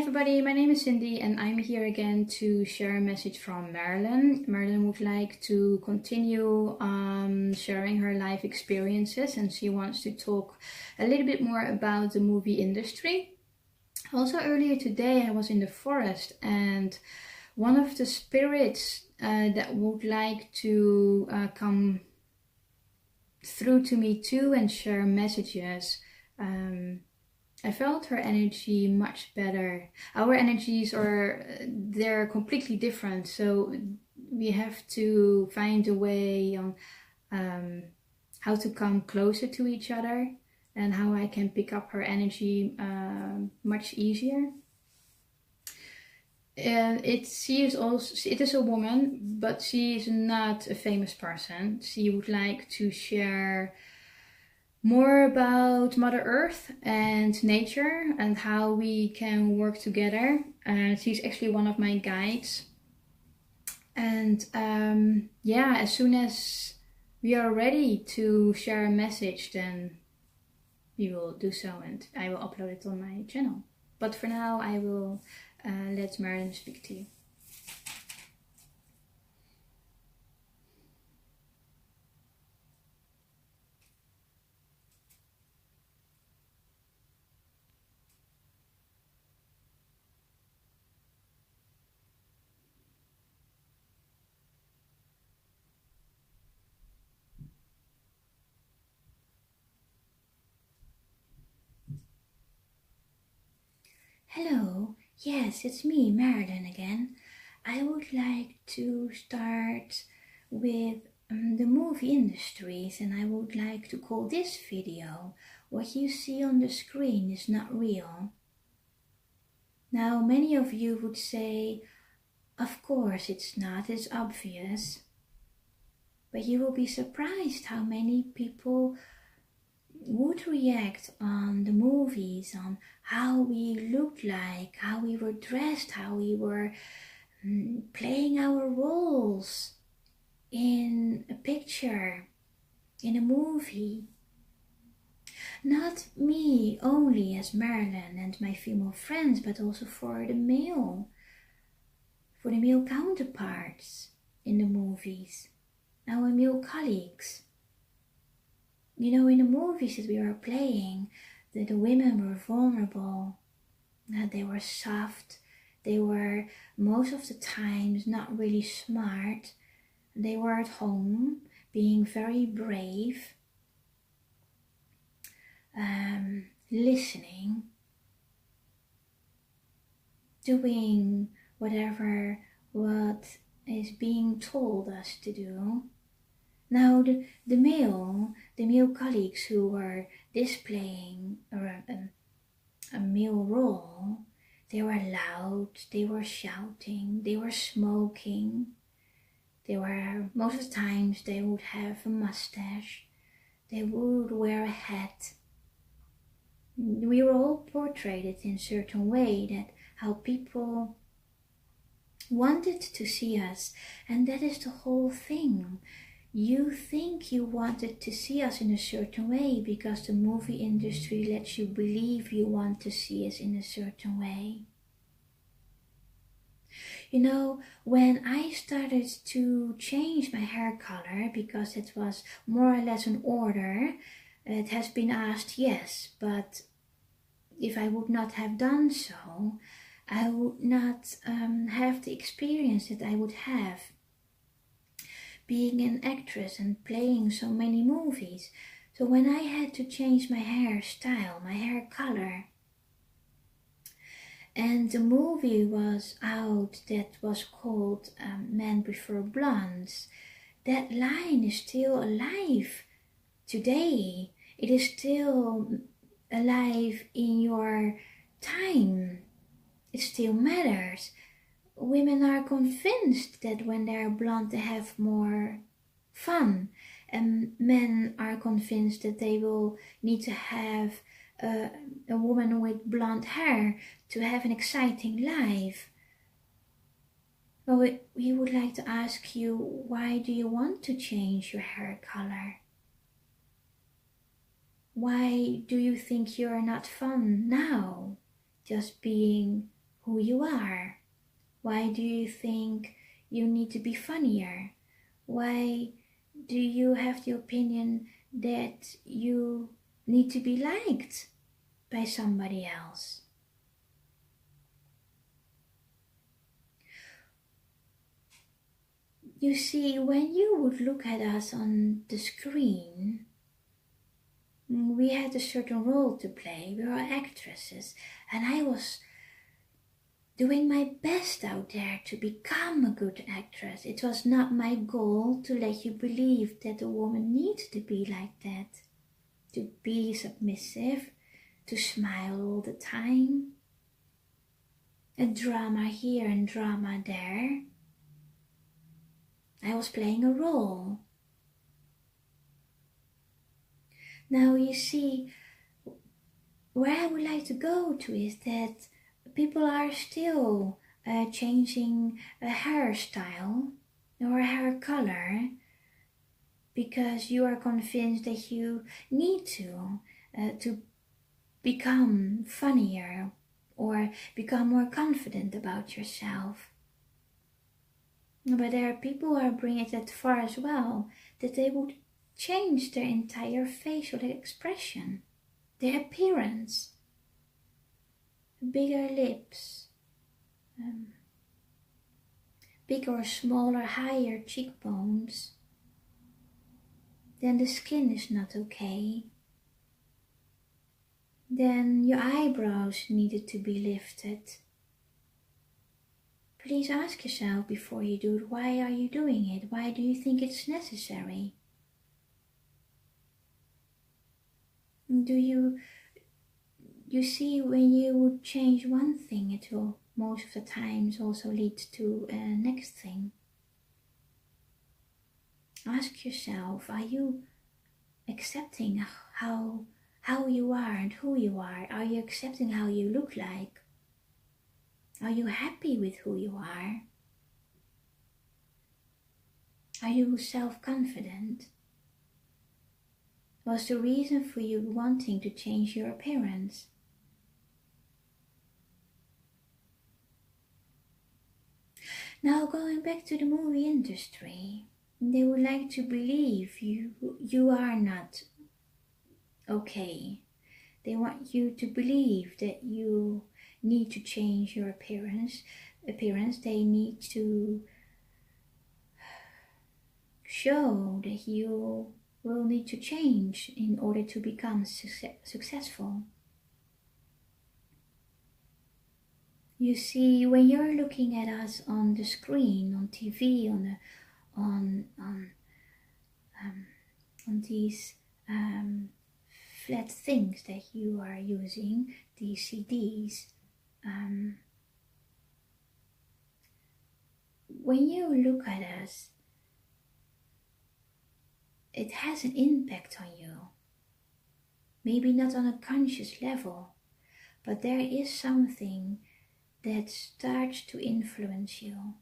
everybody, my name is Cindy and I'm here again to share a message from Marilyn. Marilyn would like to continue sharing her life experiences, and she wants to talk a little bit more about the movie industry. Also earlier today I was in the forest, and one of the spirits that would like to come through to me too and share messages, I felt her energy much better. Our energies they're completely different, so we have to find a way on how to come closer to each other and how I can pick up her energy much easier. It is a woman, but she is not a famous person. She would like to share more about Mother Earth and nature and how we can work together. And she's actually one of my guides. And yeah, as soon as we are ready to share a message, then we will do so and I will upload it on my channel. But for now, I will let Marilyn speak to you. Hello, yes, it's me, Marilyn again. I would like to start with the movie industries, and I would like to call this video "What you see on the screen is not real." Now, many of you would say, of course it's not, it's obvious. But you will be surprised how many people would react on the movies, on how we looked like, how we were dressed, how we were playing our roles in a picture, in a movie. Not me only as Marilyn and my female friends, but also for the male counterparts in the movies, our male colleagues. You know, in the movies that we were playing, the women were vulnerable, they were soft, they were most of the times not really smart, they were at home being very brave, listening, doing what is being told us to do. Now the male colleagues who were displaying a male role, they were loud, they were shouting, they were smoking, most of the times they would have a mustache, they would wear a hat. We were all portrayed in a certain way, that how people wanted to see us, and that is the whole thing. You think you wanted to see us in a certain way because the movie industry lets you believe you want to see us in a certain way. You know, when I started to change my hair color, because it was more or less an order, it has been asked, yes, but if I would not have done so, I would not have the experience that I would have being an actress and playing so many movies. So when I had to change my hairstyle, my hair color, and the movie was out that was called Men Prefer Blondes, that line is still alive today. It is still alive in your time. It still matters. Women are convinced that when they are blonde they have more fun, and men are convinced that they will need to have a woman with blonde hair to have an exciting life. Well, we would like to ask you, why do you want to change your hair color? Why do you think you're not fun now, just being who you are? Why do you think you need to be funnier? Why do you have the opinion that you need to be liked by somebody else? You see, when you would look at us on the screen, we had a certain role to play. We were actresses, and I was doing my best out there to become a good actress. It was not my goal to let you believe that a woman needs to be like that, to be submissive, to smile all the time. A drama here and drama there. I was playing a role. Now you see, where I would like to go to is that people are still changing a hairstyle or hair color because you are convinced that you need to become funnier or become more confident about yourself. But there are people who are bringing it that far as well, that they would change their entire facial expression, their appearance. Bigger lips, bigger or smaller, higher cheekbones. Then the skin is not okay. Then your eyebrows needed to be lifted. Please ask yourself before you do it, why are you doing it? Why do you think it's necessary? Do you see, when you would change one thing, it will most of the times also lead to a next thing. Ask yourself, are you accepting how you are and who you are? Are you accepting how you look like? Are you happy with who you are? Are you self-confident? What's the reason for you wanting to change your appearance? Now going back to the movie industry, they would like to believe you are not okay. They want you to believe that you need to change your appearance. They need to show that you will need to change in order to become successful. You see, when you're looking at us on the screen, on TV, on these flat things that you are using, these CDs, when you look at us, it has an impact on you. Maybe not on a conscious level, but there is something that starts to influence you.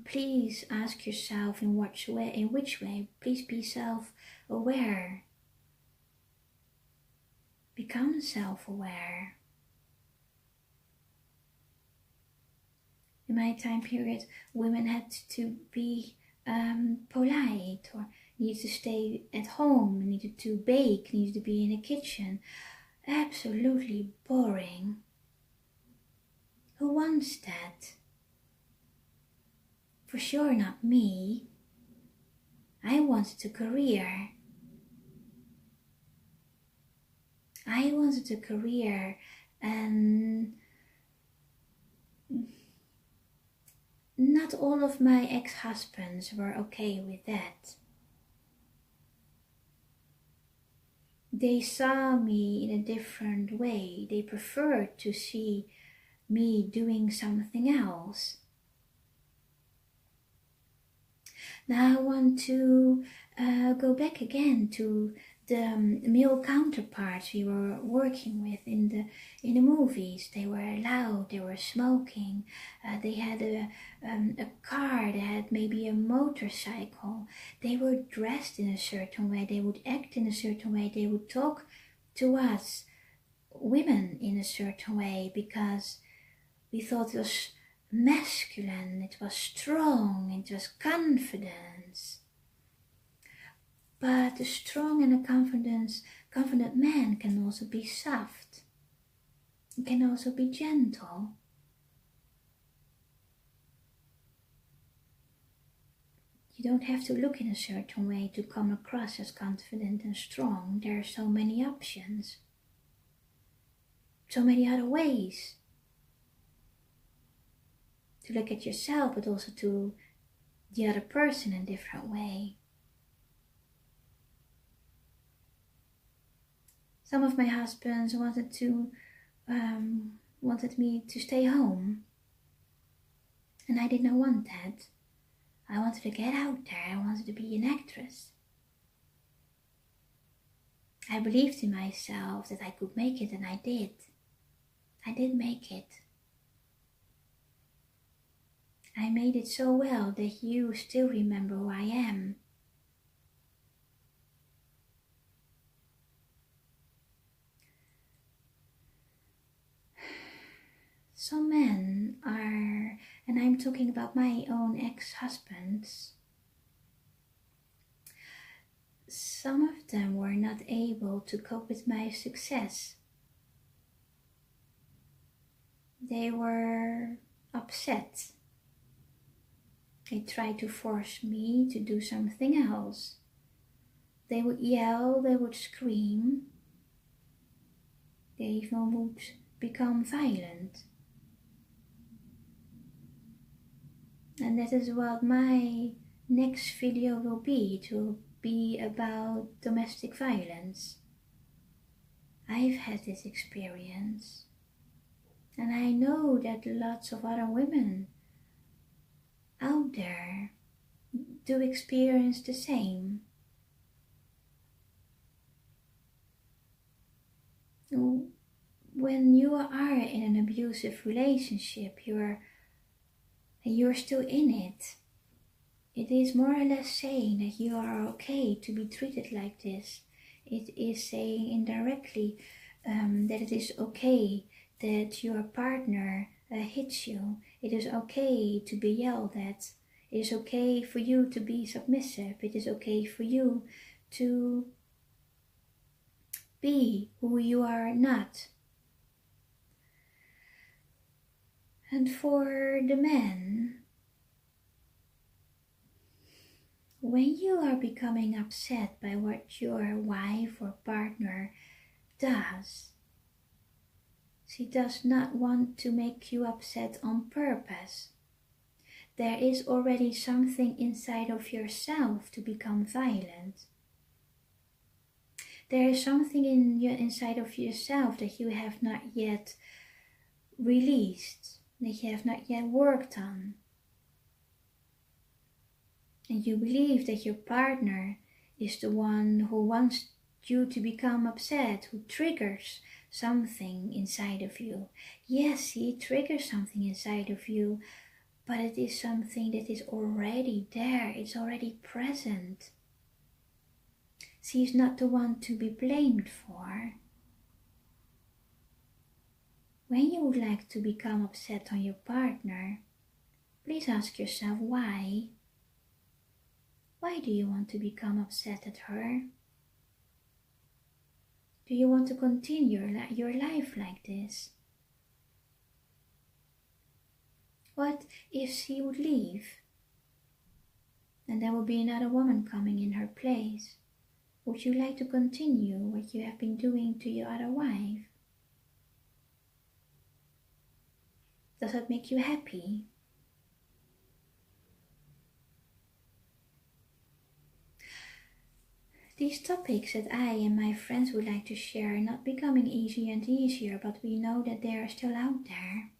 Please ask yourself in which way. Please be self-aware. Become self-aware. In my time period, women had to be polite, or needed to stay at home, needed to bake, needed to be in the kitchen. Absolutely boring. Who wants that? For sure not me. I wanted a career. And not all of my ex-husbands were okay with that. They saw me in a different way. They preferred to see me doing something else. Now I want to go back again to the male counterparts we were working with in the movies. They were loud, they were smoking, they had a car, they had maybe a motorcycle. They were dressed in a certain way, they would act in a certain way, they would talk to us women in a certain way because we thought it was masculine, it was strong, it was confidence. But a strong and a confident man can also be soft. He can also be gentle. You don't have to look in a certain way to come across as confident and strong. There are so many options. So many other ways to look at yourself, but also to the other person in a different way. Some of my husbands wanted me to stay home, and I did not want that. I wanted to get out there. I wanted to be an actress. I believed in myself that I could make it, and I did. I did make it. I made it so well that you still remember who I am. Some men are, and I'm talking about my own ex-husbands, some of them were not able to cope with my success. They were upset. They tried to force me to do something else. They would yell, they would scream. They even would become violent. And that is what my next video will be. It will be about domestic violence. I've had this experience. And I know that lots of other women out there do experience the same. When you are in an abusive relationship, you're still in it. It is more or less saying that you are okay to be treated like this. It is saying indirectly that it is okay that your partner hits you. It is okay to be yelled at. It is okay for you to be submissive. It is okay for you to be who you are not. And for the men, when you are becoming upset by what your wife or partner does, she does not want to make you upset on purpose. There is already something inside of yourself to become violent. There is something inside of yourself that you have not yet released, that you have not yet worked on. And you believe that your partner is the one who wants you to become upset, who triggers something inside of you. Yes, he triggers something inside of you, but it is something that is already there, it's already present. She is not the one to be blamed for. When you would like to become upset on your partner, please ask yourself why. Why do you want to become upset at her? Do you want to continue your life like this? What if she would leave? And there will be another woman coming in her place. Would you like to continue what you have been doing to your other wife? Does that make you happy? These topics that I and my friends would like to share are not becoming easier and easier, but we know that they are still out there.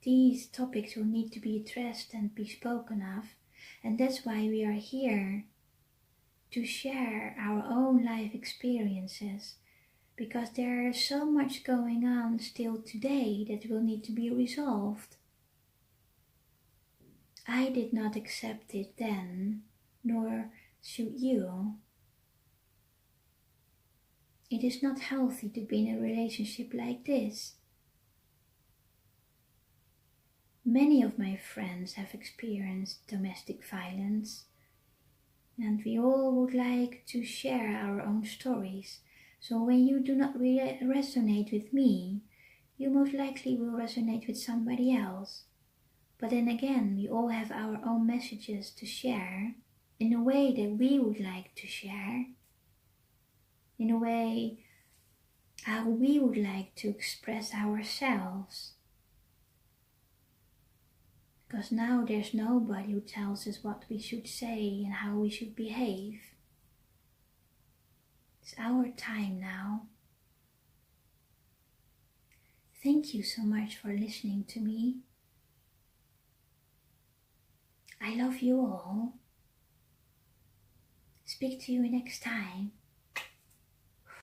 These topics will need to be addressed and be spoken of, and that's why we are here, to share our own life experiences, because there is so much going on still today that will need to be resolved. I did not accept it then, nor should you. It is not healthy to be in a relationship like this. Many of my friends have experienced domestic violence, and we all would like to share our own stories. So when you do not resonate with me, you most likely will resonate with somebody else. But then again, we all have our own messages to share in a way that we would like to share, in a way how we would like to express ourselves. Because now there's nobody who tells us what we should say and how we should behave. It's our time now. Thank you so much for listening to me. I love you all. Speak to you next time.